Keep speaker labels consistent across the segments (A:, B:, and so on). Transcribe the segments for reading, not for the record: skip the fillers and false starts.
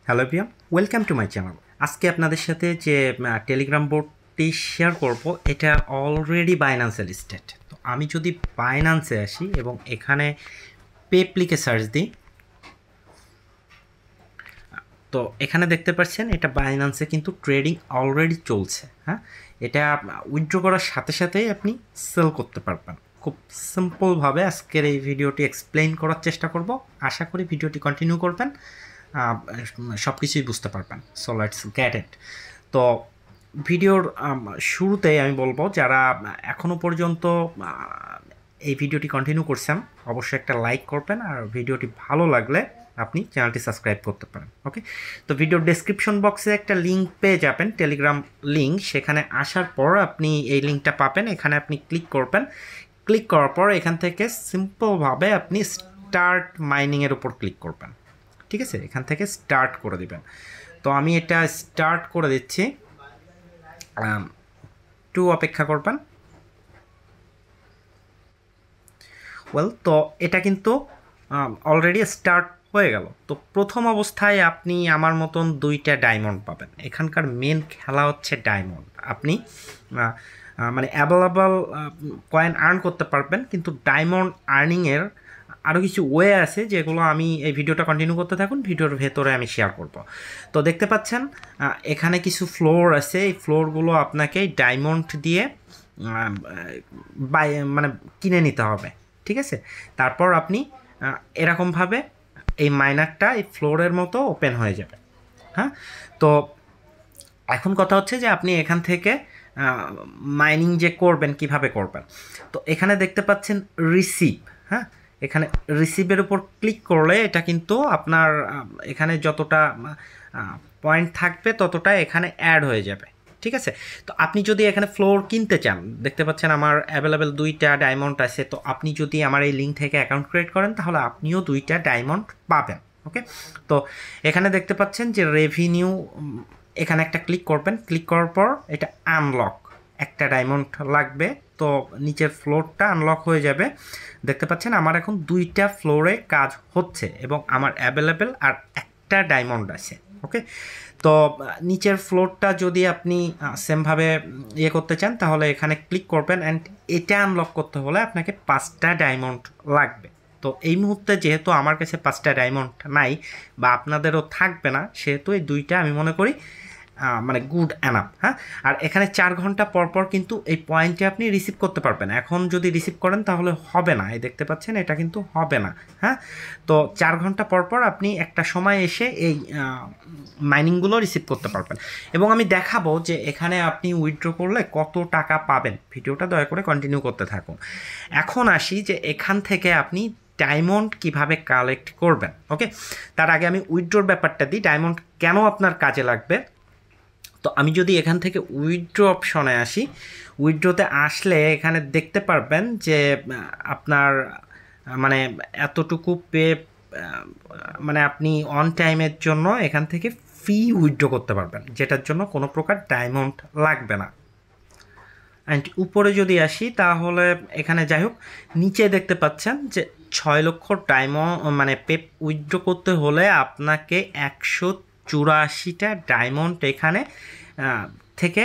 A: Hello everyone, welcome to my channel. আজকে আপনাদের সাথে যে টেলিগ্রাম বোর্ডটি শেয়ার করব, এটা অলরেডি বাইন্যান্সে লিস্টেড। তো আমি যদি বাইন্যান্সে আসি এবং এখানে পেপ্লিকে সার্চ দিই, তো এখানে দেখতে পাচ্ছেন এটা বাইন্যান্সে কিন্তু ট্রেডিং অলরেডি চলছে। হ্যাঁ, এটা উইথড্র করার সাথে সাথেই আপনি সেল করতে পারবেন। খুব সিম্পলভাবে আজকের এই ভিডিওটি এক্সপ্লেইন করার চেষ্টা করব। আশা করি ভিডিওটি কন্টিনিউ করবেন, সব কিছুই বুঝতে পারবেন। So let's get it. তো ভিডিওর শুরুতেই আমি বলবো, যারা এখনও পর্যন্ত এই ভিডিওটি কন্টিনিউ করছেন অবশ্যই একটা লাইক করবেন, আর ভিডিওটি ভালো লাগলে আপনি চ্যানেলটি সাবস্ক্রাইব করতে পারেন। ওকে, তো ভিডিওর ডেসক্রিপশন বক্সে একটা লিঙ্ক পেয়ে যাবেন, টেলিগ্রাম লিঙ্ক। সেখানে আসার পর আপনি এই লিঙ্কটা পাবেন, এখানে আপনি ক্লিক করবেন। ক্লিক করার পর এখান থেকে সিম্পলভাবে আপনি স্টার্ট মাইনিংয়ের উপর ক্লিক করবেন। ঠিক আছে, এখান থেকে স্টার্ট করে দিবেন। তো আমি এটা স্টার্ট করে দিচ্ছি, একটু অপেক্ষা করবেন। তো এটা কিন্তু অলরেডি স্টার্ট হয়ে গেল। তো প্রথম অবস্থায় আপনি আমার মতন 2টা ডায়মন্ড পাবেন। এখানকার মেন খেলা হচ্ছে ডায়মন্ড। আপনি মানে অ্যাভেলেবল কয়েন আর্ন করতে পারবেন, কিন্তু ডায়মন্ড আর্নিংয়ের আরও কিছু ওয়ে আছে, যেগুলো আমি এই ভিডিওটা কন্টিনিউ করতে থাকুন, ভিডিওর ভেতরে আমি শেয়ার করব। তো দেখতে পাচ্ছেন এখানে কিছু ফ্লোর আছে, এই ফ্লোরগুলো আপনাকে ডায়মন্ড দিয়ে বাই মানে কিনে নিতে হবে। ঠিক আছে, তারপর আপনি এরকমভাবে এই মাইনারটা এই ফ্লোরের মতো ওপেন হয়ে যাবে। হ্যাঁ, তো এখন কথা হচ্ছে যে আপনি এখান থেকে মাইনিং যে করবেন কিভাবে করবেন। তো এখানে দেখতে পাচ্ছেন রিসিভ। হ্যাঁ, এখানে রিসিভের উপর ক্লিক করলে এটা কিন্তু আপনার এখানে যতটা পয়েন্ট থাকবে ততটা এখানে অ্যাড হয়ে যাবে। ঠিক আছে, তো আপনি যদি এখানে ফ্লোর কিনতে চান, দেখতে পাচ্ছেন আমার অ্যাভেলেবেল 2টা ডায়মন্ড আছে। তো আপনি যদি আমার এই লিঙ্ক থেকে অ্যাকাউন্ট ক্রিয়েট করেন তাহলে আপনিও 2টা ডায়মন্ড পাবেন। ওকে, তো এখানে দেখতে পাচ্ছেন যে রেভিনিউ, এখানে একটা ক্লিক করবেন। ক্লিক করার পর এটা আনলক, একটা ডায়মন্ড লাগবে। তো নিচের ফ্লোরটা আনলক হয়ে যাবে। দেখতে পাচ্ছেন আমার এখন 2টা ফ্লোরে কাজ হচ্ছে এবং আমার অ্যাভেলেবেল আর একটা ডায়মন্ড আছে। ওকে, তো নিচের ফ্লোরটা যদি আপনি সেমভাবে ইয়ে করতে চান তাহলে এখানে ক্লিক করবেন, অ্যান্ড এটা আনলক করতে হলে আপনাকে 5টা ডায়মন্ড লাগবে। তো এই মুহূর্তে যেহেতু আমার কাছে 5টা ডায়মন্ড নাই, বা আপনাদেরও থাকবে না, সেহেতু এই 2টা আমি মনে করি মানে গুড অ্যানাপ। হ্যাঁ, আর এখানে 4 ঘন্টা পর পর কিন্তু এই পয়েন্টে আপনি রিসিভ করতে পারবেন। এখন যদি রিসিভ করেন তাহলে হবে না, এই দেখতে পাচ্ছেন এটা কিন্তু হবে না। হ্যাঁ, তো 4 ঘন্টা পর পর আপনি একটা সময় এসে এই মাইনিংগুলো রিসিভ করতে পারবেন, এবং আমি দেখাবো যে এখানে আপনি উইথড্র করলে কত টাকা পাবেন। ভিডিওটা দয়া করে কন্টিনিউ করতে থাকুন। এখন আসি যে এখান থেকে আপনি ডায়মন্ড কিভাবে কালেক্ট করবেন। ওকে, তার আগে আমি উইথড্রোর ব্যাপারটা দিই, ডায়মন্ড কেন আপনার কাজে লাগবে। তো আমি যদি এখান থেকে উইথড্র অপশনে আসি, উইথড্রোতে আসলে এখানে দেখতে পারবেন যে আপনার মানে এতটুকু পে, মানে আপনি অন টাইমের জন্য এখান থেকে ফি উইথড্র করতে পারবেন, যেটার জন্য কোনো প্রকার ডায়মন্ড লাগবে না। অ্যান্ড উপরে যদি আসি তাহলে এখানে যাই হোক, নিচে দেখতে পাচ্ছেন যে 6 লক্ষ ডায়মন্ড মানে পেপ উইথড্র করতে হলে আপনাকে 184টা ডায়মন্ড এখানে থেকে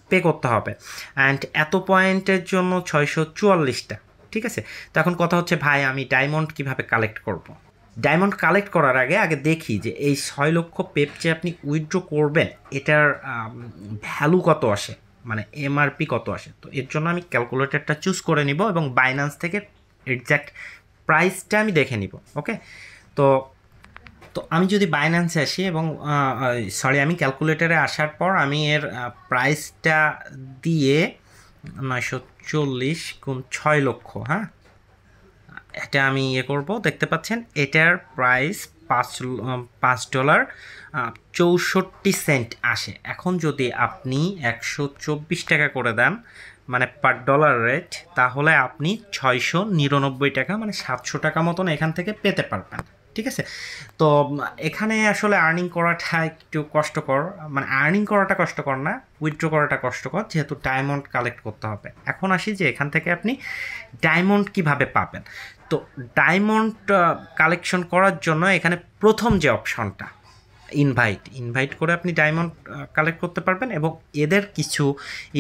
A: পে করতে হবে। অ্যান্ড এত পয়েন্টের জন্য 644টা। ঠিক আছে, তো এখন কথা হচ্ছে ভাই আমি ডায়মন্ড কিভাবে কালেক্ট করব। ডায়মন্ড কালেক্ট করার আগে দেখি যে এই 6 লক্ষ পেপ যে আপনি উইথড্র করবেন এটার ভ্যালু কত আসে, মানে এমআরপি কত আসে। তো এর জন্য আমি ক্যালকুলেটরটা চুজ করে নিব এবং বাইন্যান্স থেকে এক্স্যাক্ট প্রাইসটা আমি দেখে নিব। ওকে, তো তো আমি যদি বাইন্যান্সে আসি এবং আমি ক্যালকুলেটরে আসার পর আমি এর প্রাইসটা দিয়ে 940 গুণ 6 লক্ষ, হ্যাঁ, এটা আমি ইয়ে করব। দেখতে পাচ্ছেন এটার প্রাইস $5 64 আসে। এখন যদি আপনি 124 টাকা করে দেন, মানে পার ডলার রেট, তাহলে আপনি 699 টাকা মানে 700 টাকা মতন এখান থেকে পেতে পারবেন। ঠিক আছে, তো এখানে আসলে আর্নিং করাটা একটু কষ্টকর, মানে আর্নিং করাটা কষ্টকর না, উইথড্র করাটা কষ্টকর, যেহেতু ডায়মন্ড কালেক্ট করতে হবে। এখন আসি যে এখান থেকে আপনি ডায়মন্ড কিভাবে পাবেন। তো ডায়মন্ড কালেকশন করার জন্য এখানে প্রথম যে অপশনটা, ইনভাইট করে আপনি ডায়মন্ড কালেক্ট করতে পারবেন, এবং এদের কিছু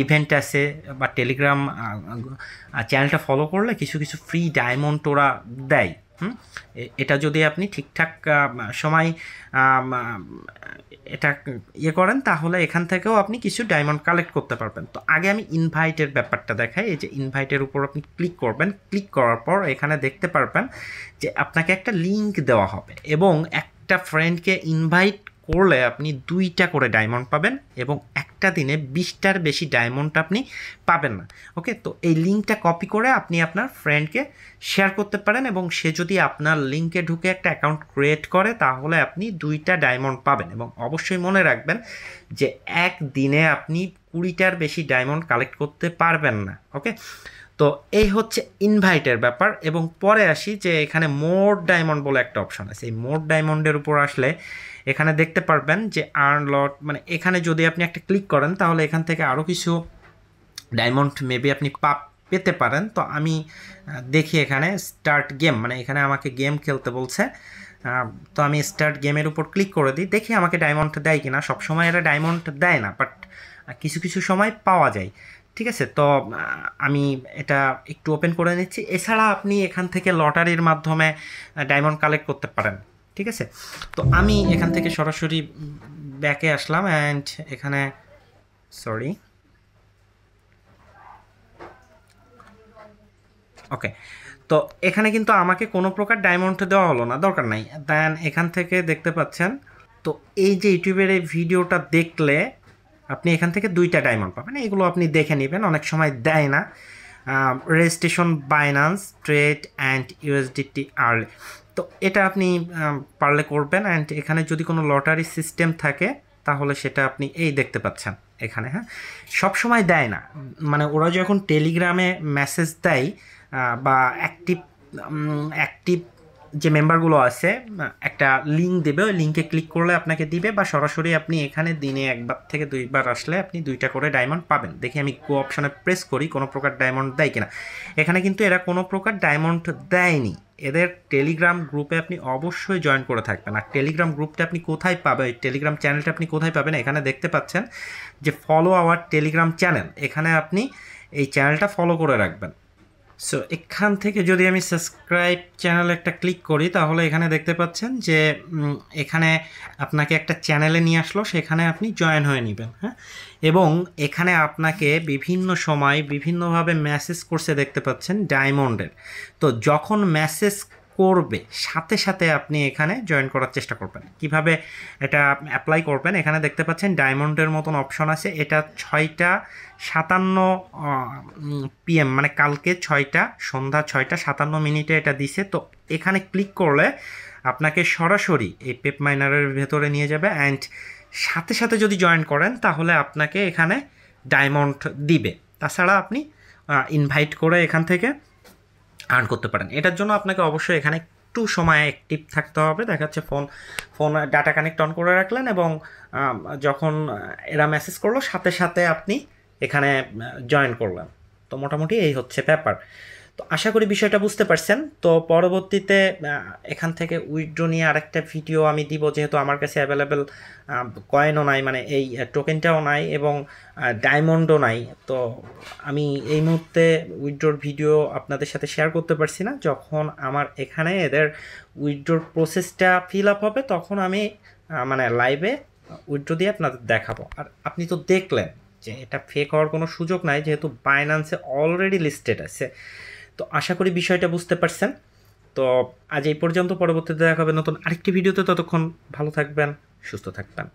A: ইভেন্ট আছে বা টেলিগ্রাম চ্যানেলটা ফলো করলে কিছু কিছু ফ্রি ডায়মন্ড ওরা দেয়। এটা যদি আপনি ঠিকঠাক সময় এটা করেন তাহলে এখান থেকেও আপনি কিছু ডায়মন্ড কালেক্ট করতে পারবেন। তো আগে আমি ইনভাইটের ব্যাপারটা দেখাই। এই যে ইনভাইটের উপর আপনি ক্লিক করবেন, ক্লিক করার পর এখানে দেখতে পারবেন যে আপনাকে একটা লিঙ্ক দেওয়া হবে, এবং একটা ফ্রেন্ডকে ইনভাইট করলে আপনি 2টা করে ডায়মন্ড পাবেন, এবং একটা দিনে 20টার বেশি ডায়মন্ড আপনি পাবেন না। ওকে, তো এই লিঙ্কটা কপি করে আপনি আপনার ফ্রেন্ডকে শেয়ার করতে পারেন, এবং সে যদি আপনার লিঙ্কে ঢুকে একটা অ্যাকাউন্ট ক্রিয়েট করে তাহলে আপনি 2টা ডায়মন্ড পাবেন। এবং অবশ্যই মনে রাখবেন যে একদিনে আপনি 20টার বেশি ডায়মন্ড কালেক্ট করতে পারবেন না। ওকে, তো এই হচ্ছে ইনভাইটের ব্যাপার। এবং পরে আসি যে এখানে মোর ডায়মন্ড বলে একটা অপশন আছে। এই মোর ডায়মন্ডের উপর আসলে এখানে দেখতে পারবেন যে আর্ন লট, মানে এখানে যদি আপনি একটা ক্লিক করেন তাহলে এখান থেকে আরও কিছু ডায়মন্ড মেবি আপনি পেতে পারেন। তো আমি দেখি এখানে স্টার্ট গেম, মানে এখানে আমাকে গেম খেলতে বলছে। তো আমি স্টার্ট গেমের উপর ক্লিক করে দিই, দেখি আমাকে ডায়মন্ড দেয় কিনা। সবসময় এরা ডায়মন্ড দেয় না, বাট কিছু কিছু সময় পাওয়া যায়। ঠিক আছে, তো আমি এটা একটু ওপেন করে নিচ্ছি। এছাড়া আপনি এখান থেকে লটারির মাধ্যমে ডায়মন্ড কালেক্ট করতে পারেন। ঠিক আছে, তো আমি এখান থেকে সরাসরি ব্যাকে আসলাম, অ্যান্ড এখানে সরি ওকে, তো এখানে কিন্তু আমাকে কোনো প্রকার ডায়মন্ড দেওয়া হলো না, দরকার নাই। দেন এখান থেকে দেখতে পাচ্ছেন, তো এই যে ইউটিউবের এই ভিডিওটা দেখলে আপনি এখান থেকে 2টা ডায়মন্ড পাবেন। এগুলো আপনি দেখে নেবেন, অনেক সময় দেয় না। Registration Binance trade and USDT early, তো এটা আপনি পারলে করবেন। অ্যান্ড এখানে যদি কোনো লটারি সিস্টেম থাকে তাহলে সেটা আপনি এই দেখতে পাচ্ছেন এখানে। হ্যাঁ, সব সময় দেয় না, মানে ওরা যখন টেলিগ্রামে মেসেজ দেয় বা অ্যাক্টিভ যে মেম্বারগুলো আছে একটা লিঙ্ক দেবে, ওই লিঙ্কে ক্লিক করলে আপনাকে দিবে, বা সরাসরি আপনি এখানে দিনে 1বার থেকে 2বার আসলে আপনি 2টা করে ডায়মন্ড পাবেন। দেখি আমি গো অপশনে প্রেস করি কোনো প্রকার ডায়মন্ড দেয় কিনা। এখানে কিন্তু এরা কোনো প্রকার ডায়মন্ড দেয়নি। এদের টেলিগ্রাম গ্রুপে আপনি অবশ্যই জয়েন করে থাকবেন। আর টেলিগ্রাম গ্রুপটা আপনি কোথায় পাবেন, টেলিগ্রাম চ্যানেলটা আপনি কোথায় পাবেন, এখানে দেখতে পাচ্ছেন যে ফলো আওয়ার টেলিগ্রাম চ্যানেল। এখানে আপনি এই চ্যানেলটা ফলো করে রাখবেন। সো এখান থেকে যদি আমি সাবস্ক্রাইব চ্যানেলে একটা ক্লিক করি তাহলে এখানে দেখতে পাচ্ছেন যে এখানে আপনাকে একটা চ্যানেলে নিয়ে আসলো, সেখানে আপনি জয়েন হয়ে নেবেন। হ্যাঁ, এবং এখানে আপনাকে বিভিন্ন সময় বিভিন্নভাবে মেসেজ করছে দেখতে পাচ্ছেন ডায়মন্ডের। তো যখন মেসেজ করবে সাথে সাথে আপনি এখানে জয়েন করার চেষ্টা করবেন। কিভাবে এটা অ্যাপ্লাই করবেন, এখানে দেখতে পাচ্ছেন ডায়মন্ডের মতন অপশন আছে। এটা 6:57 PM, মানে কালকে সন্ধ্যা 6:57 এটা দিছে। তো এখানে ক্লিক করলে আপনাকে সরাসরি এই পেপ মাইনারের ভেতরে নিয়ে যাবে, অ্যান্ড সাথে সাথে যদি জয়েন করেন তাহলে আপনাকে এখানে ডায়মন্ড দিবে। তাছাড়া আপনি ইনভাইট করে এখান থেকে আর্ন করতে পারেন। এটার জন্য আপনাকে অবশ্যই এখানে একটু সময় অ্যাক্টিভ থাকতে হবে। দেখা যাচ্ছে ফোন ডাটা কানেক্ট অন করে রাখলেন, এবং যখন এরা মেসেজ করলো সাথে সাথে আপনি এখানে জয়েন করলেন। তো মোটামুটি এই হচ্ছে ব্যাপার। তো আশা করি বিষয়টা বুঝতে পারছেন। তো পরবর্তীতে এখান থেকে উইথড্র নিয়ে আরেকটা ভিডিও আমি দিব, যেহেতু আমার কাছে অ্যাভেলেবেল কয়েনও নাই, মানে এই টোকেনটাও নাই এবং ডায়মন্ডও নাই। তো আমি এই মুহূর্তে উইথড্রর ভিডিও আপনাদের সাথে শেয়ার করতে পারছি না। যখন আমার এখানে এদের উইথড্রর প্রসেসটা ফিল আপ হবে তখন আমি মানে লাইভে উইথড্র দিয়ে আপনাদের দেখাবো। আর আপনি তো দেখলেন যে এটা ফেক হওয়ার কোনো সুযোগ নাই, যেহেতু বাইন্যান্সে অলরেডি লিস্টেড আছে। তো আশা করি বিষয়টা বুঝতে পারছেন। তো আজ এই পর্যন্ত, পরবর্তীতে দেখা হবে নতুন আরেকটি ভিডিওতে। ততক্ষণ ভালো থাকবেন, সুস্থ থাকবেন।